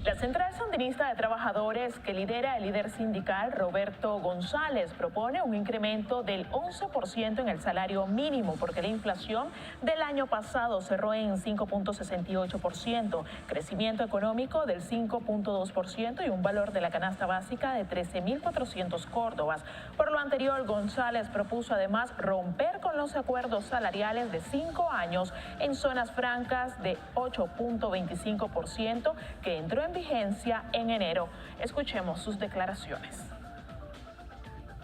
La Central Sandinista de Trabajadores, que lidera el líder sindical Roberto González, propone un incremento del 11% en el salario mínimo, porque la inflación del año pasado cerró en 5.68%, crecimiento económico del 5.2% y un valor de la canasta básica de 13.400 córdobas. Por lo anterior, González propuso además romper con los acuerdos salariales de 5 años en zonas francas de 8.25% que entró en vigencia en enero. Escuchemos sus declaraciones.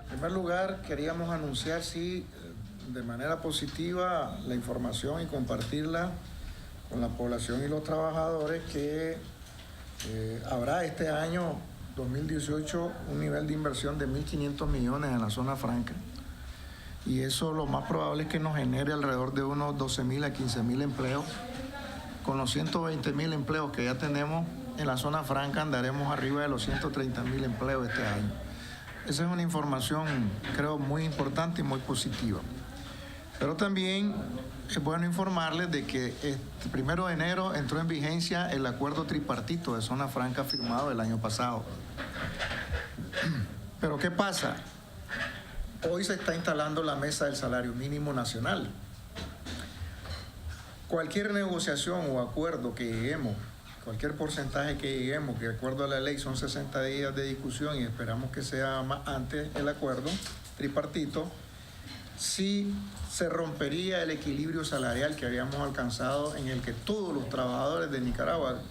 En primer lugar, queríamos anunciar, sí, de manera positiva la información y compartirla con la población y los trabajadores que habrá este año 2018 un nivel de inversión de 1.500 millones en la zona franca. Y eso lo más probable es que nos genere alrededor de unos 12.000 a 15.000 empleos. Con los 120.000 empleos que ya tenemos en la zona franca, andaremos arriba de los 130.000 empleos este año. Esa es una información, creo, muy importante y muy positiva. Pero también es bueno informarles de que el 1 de enero entró en vigencia el acuerdo tripartito de zona franca firmado el año pasado. Pero ¿qué pasa? Hoy se está instalando la mesa del salario mínimo nacional. Cualquier negociación o acuerdo que lleguemos, cualquier porcentaje que lleguemos, que de acuerdo a la ley son 60 días de discusión y esperamos que sea más antes el acuerdo tripartito, sí se rompería el equilibrio salarial que habíamos alcanzado, en el que todos los trabajadores de Nicaragua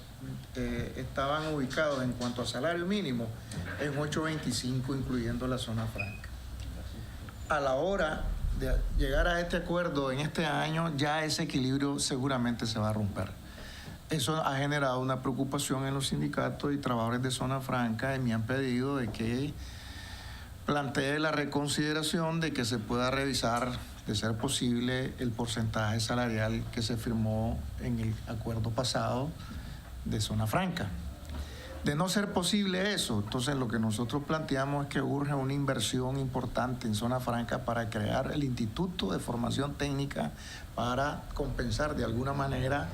estaban ubicados en cuanto a salario mínimo en 8.25, incluyendo la zona franca. A la hora de llegar a este acuerdo en este año, ya ese equilibrio seguramente se va a romper. Eso ha generado una preocupación en los sindicatos y trabajadores de zona franca, y me han pedido de que plantee la reconsideración de que se pueda revisar, de ser posible, el porcentaje salarial que se firmó en el acuerdo pasado de zona franca. De no ser posible eso, entonces lo que nosotros planteamos es que urge una inversión importante en zona franca para crear el Instituto de Formación Técnica para compensar de alguna manera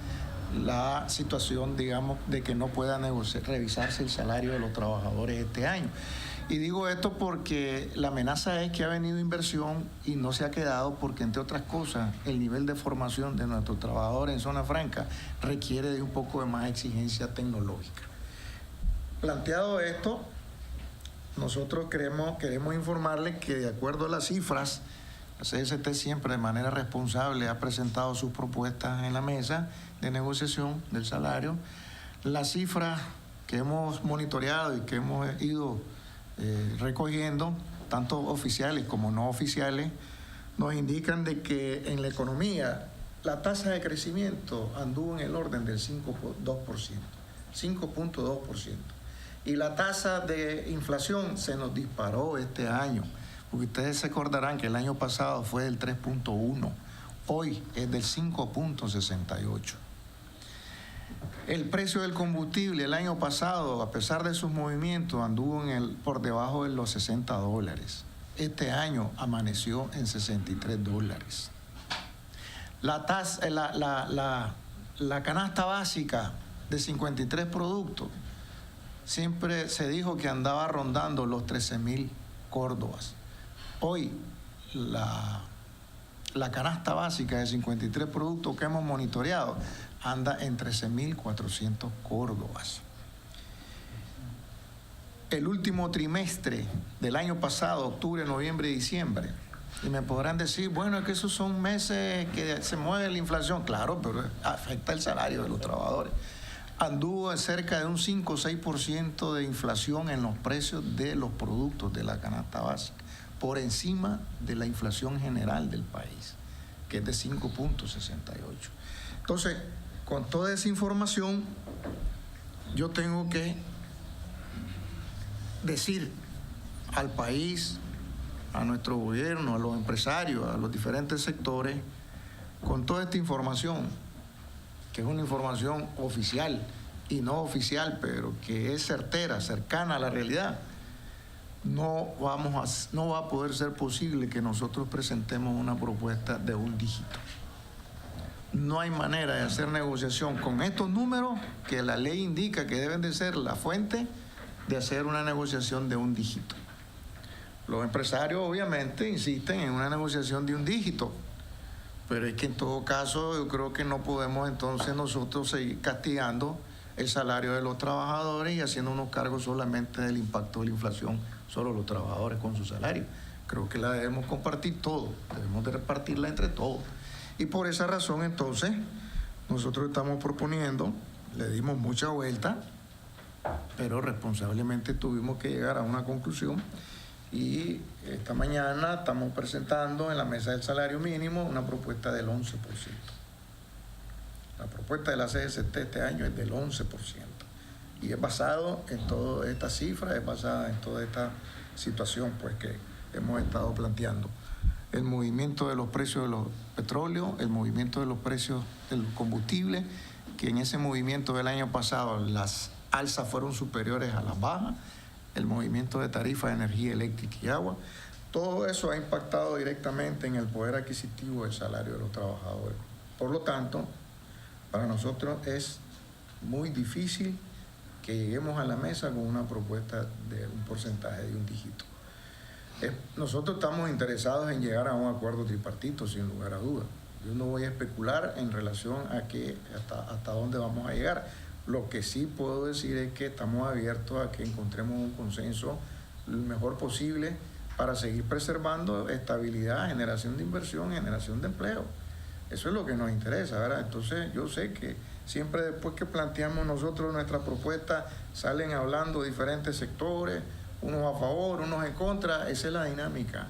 la situación, digamos, de que no pueda revisarse el salario de los trabajadores este año. Y digo esto porque la amenaza es que ha venido inversión y no se ha quedado, porque, entre otras cosas, el nivel de formación de nuestros trabajadores en zona franca requiere de un poco de más exigencia tecnológica. Planteado esto, nosotros queremos informarles que, de acuerdo a las cifras, la CST siempre de manera responsable ha presentado sus propuestas en la mesa de negociación del salario. Las cifras que hemos monitoreado y que hemos ido recogiendo, tanto oficiales como no oficiales, nos indican de que en la economía la tasa de crecimiento anduvo en el orden del 5.2%. Y la tasa de inflación se nos disparó este año, porque ustedes se acordarán que el año pasado fue del 3.1, hoy es del 5.68. El precio del combustible el año pasado, a pesar de sus movimientos, anduvo por debajo de los $60. Este año amaneció en $63. La canasta básica de 53 productos siempre se dijo que andaba rondando los 13.000 córdobas. Hoy la canasta básica de 53 productos que hemos monitoreado anda en 13.400 córdobas. El último trimestre del año pasado, octubre, noviembre y diciembre, y me podrán decir, bueno, es que esos son meses que se mueve la inflación. Claro, pero afecta el salario de los trabajadores. Anduvo cerca de un 5 o 6% de inflación en los precios de los productos de la canasta básica, por encima de la inflación general del país, que es de 5.68. Entonces, con toda esa información, yo tengo que decir al país, a nuestro gobierno, a los empresarios, a los diferentes sectores, con toda esta información, que es una información oficial y no oficial, pero que es certera, cercana a la realidad, no va a poder ser posible que nosotros presentemos una propuesta de un dígito. no hay manera de hacer negociación con estos números que la ley indica que deben de ser la fuente de hacer una negociación de un dígito. Los empresarios obviamente insisten en una negociación de un dígito, pero es que en todo caso yo creo que no podemos entonces nosotros seguir castigando el salario de los trabajadores y haciéndonos cargo solamente del impacto de la inflación, solo los trabajadores con su salario. Creo que la debemos compartir todos, debemos de repartirla entre todos. Y por esa razón entonces nosotros estamos proponiendo, le dimos mucha vuelta, pero responsablemente tuvimos que llegar a una conclusión y esta mañana estamos presentando en la mesa del salario mínimo una propuesta del 11%. La propuesta de la CGT este año es del 11% y es basado en toda esta cifra, es basada en toda esta situación pues que hemos estado planteando. El movimiento de los precios de los petróleos, el movimiento de los precios del combustible, que en ese movimiento del año pasado las alzas fueron superiores a las bajas, el movimiento de tarifas de energía eléctrica y agua, todo eso ha impactado directamente en el poder adquisitivo del salario de los trabajadores. Por lo tanto, para nosotros es muy difícil que lleguemos a la mesa con una propuesta de un porcentaje de un dígito. Nosotros estamos interesados en llegar a un acuerdo tripartito, sin lugar a dudas. Yo no voy a especular en relación a que hasta dónde vamos a llegar. Lo que sí puedo decir es que estamos abiertos a que encontremos un consenso lo mejor posible para seguir preservando estabilidad, generación de inversión, generación de empleo. Eso es lo que nos interesa, ¿verdad? Entonces yo sé que siempre después que planteamos nosotros nuestra propuesta salen hablando diferentes sectores, unos a favor, unos en contra. Esa es la dinámica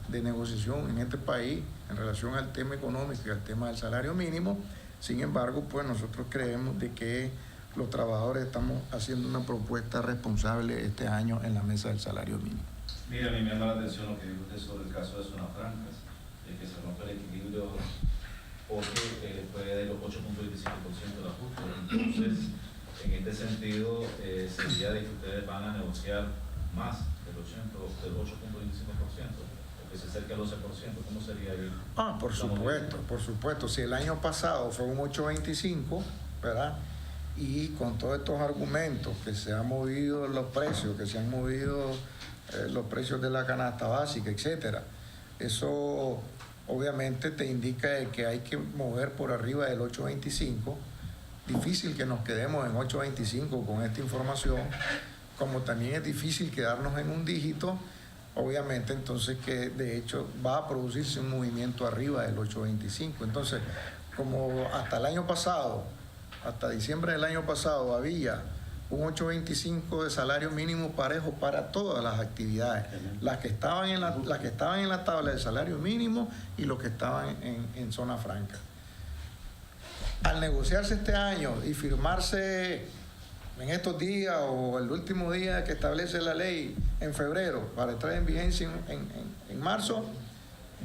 de negociación en este país en relación al tema económico y al tema del salario mínimo. Sin embargo, pues nosotros creemos de que los trabajadores estamos haciendo una propuesta responsable este año en la mesa del salario mínimo. Mira, a mí me llama la atención lo que dijo usted sobre el caso de Zonas Francas, que se rompe el equilibrio porque fue de los 8.25% del ajuste. Entonces, en este sentido, sería de que ustedes van a negociar más del 8.25%, porque se acerca al 12%, ¿cómo sería ahí? Por supuesto. Si el año pasado fue un 8.25, ¿verdad? Y con todos estos argumentos que se han movido los precios, que se han movido los precios de la canasta básica, etcétera, eso obviamente te indica que hay que mover por arriba del 8.25. Difícil que nos quedemos en 8.25 con esta información, como también es difícil quedarnos en un dígito, obviamente entonces que de hecho va a producirse un movimiento arriba del 8.25. Entonces, como hasta el año pasado, hasta diciembre del año pasado había un 8.25 de salario mínimo parejo para todas las actividades, las que estaban en la tabla de salario mínimo y los que estaban en zona franca. Al negociarse este año y firmarse en estos días o el último día que establece la ley en febrero para entrar en vigencia en marzo,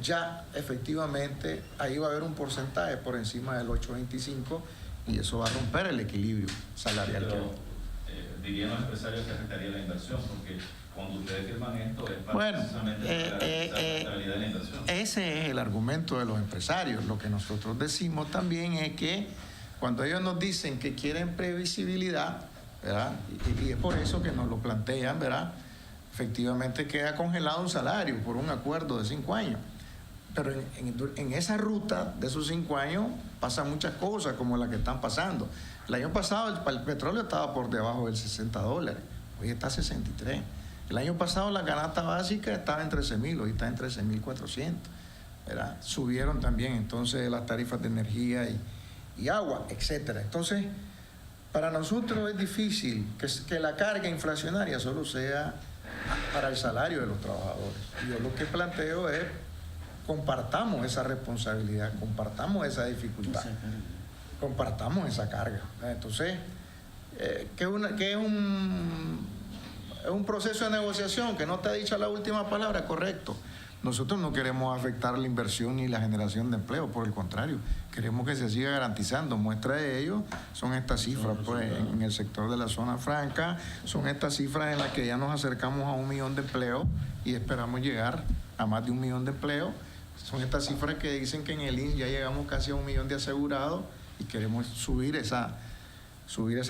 ya efectivamente ahí va a haber un porcentaje por encima del 8.25 y eso va a romper el equilibrio salarial. Pero dirían los empresarios que afectaría la inversión, porque cuando ustedes firman esto es para precisamente la estabilidad de la inversión. Ese es el argumento de los empresarios. Lo que nosotros decimos también es que cuando ellos nos dicen que quieren previsibilidad, ¿verdad? Y es por eso que nos lo plantean, ¿verdad? Efectivamente queda congelado un salario por un acuerdo de 5 años. Pero en esa ruta de esos 5 años pasan muchas cosas como las que están pasando. El año pasado el petróleo estaba por debajo del $60, hoy está a 63. El año pasado la canasta básica estaba en 13.000, hoy está en 13.400. ¿Verdad? Subieron también entonces las tarifas de energía y agua, etcétera. Entonces, para nosotros es difícil que la carga inflacionaria solo sea para el salario de los trabajadores. Yo lo que planteo es compartamos esa responsabilidad, compartamos esa dificultad, compartamos esa carga. Entonces, que es un proceso de negociación que no te ha dicho la última palabra, correcto. Nosotros no queremos afectar la inversión ni la generación de empleo, por el contrario, queremos que se siga garantizando. Muestra de ello son estas cifras pues, en el sector de la zona franca, son estas cifras en las que ya nos acercamos a 1 millón de empleos y esperamos llegar a más de 1 millón de empleos Son estas cifras que dicen que en el INS ya llegamos casi a 1 millón de asegurados y queremos subir esa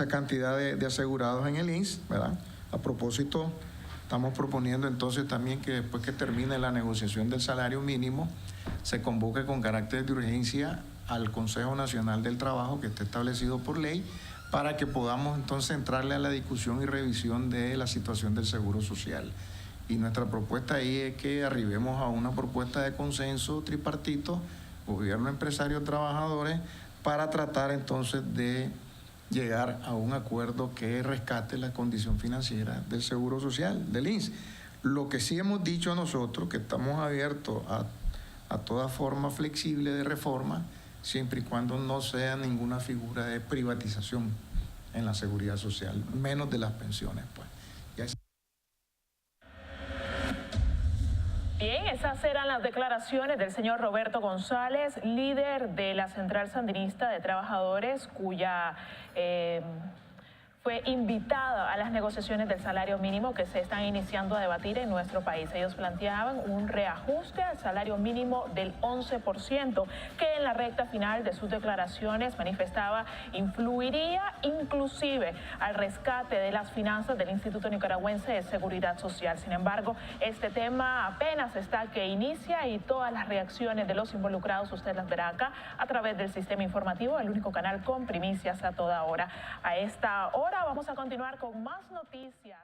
cantidad de asegurados en el INS, ¿verdad? A propósito, estamos proponiendo entonces también que después que termine la negociación del salario mínimo, se convoque con carácter de urgencia al Consejo Nacional del Trabajo, que está establecido por ley, para que podamos entonces entrarle a la discusión y revisión de la situación del Seguro Social. Y nuestra propuesta ahí es que arribemos a una propuesta de consenso tripartito, gobierno, empresarios, trabajadores, para tratar entonces de llegar a un acuerdo que rescate la condición financiera del Seguro Social, del INS. Lo que sí hemos dicho nosotros, que estamos abiertos a toda forma flexible de reforma, siempre y cuando no sea ninguna figura de privatización en la seguridad social, menos de las pensiones, pues. Bien, esas eran las declaraciones del señor Roberto González, líder de la Central Sandinista de Trabajadores, cuya fue invitada a las negociaciones del salario mínimo que se están iniciando a debatir en nuestro país. Ellos planteaban un reajuste al salario mínimo del 11%, que en la recta final de sus declaraciones manifestaba influiría inclusive al rescate de las finanzas del Instituto Nicaragüense de Seguridad Social. Sin embargo, este tema apenas está que inicia y todas las reacciones de los involucrados usted las verá acá a través del sistema informativo, el único canal con primicias a toda hora. A esta hora vamos a continuar con más noticias.